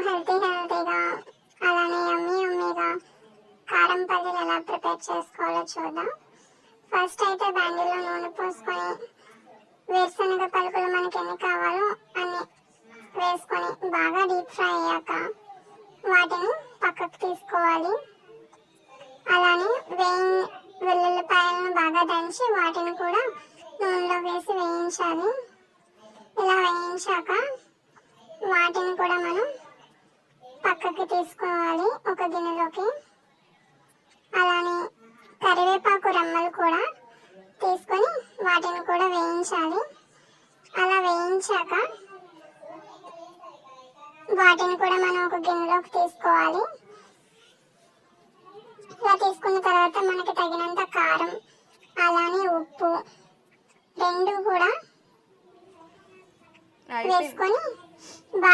హెల్తీగా అలానే యమ్మీగా కారం పల్లీలు ఎలా ప్రిపేర్ చేసుకోవాలో చూద్దాం. ఫస్ట్ అయితే బాండీలో నూనె పోసుకొని వేరుశనగ పలుకులు మనకి ఎన్ని కావాలో అన్ని వేసుకొని బాగా డీప్ ఫ్రై అయ్యాక వాటిని పక్కకు తీసుకోవాలి. అలానే వెల్లుల్లిపాయలను బాగా దంచి వాటిని కూడా నూనెలో వేసి వేయించాలి. ఇలా వేయించాక వాటిని కూడా మనం పక్కకి తీసుకోవాలి ఒక గిన్నెలోకి. అలానే కరివేపాకు రెమ్మలు కూడా తీసుకొని వాటిని కూడా వేయించాలి. అలా వేయించాక వాటిని కూడా మనం ఒక గిన్నెలోకి తీసుకోవాలి. ఇలా తీసుకున్న తర్వాత మనకి తగినంత కారం అలానే ఉప్పు రెండు కూడా వేసుకొని బాగా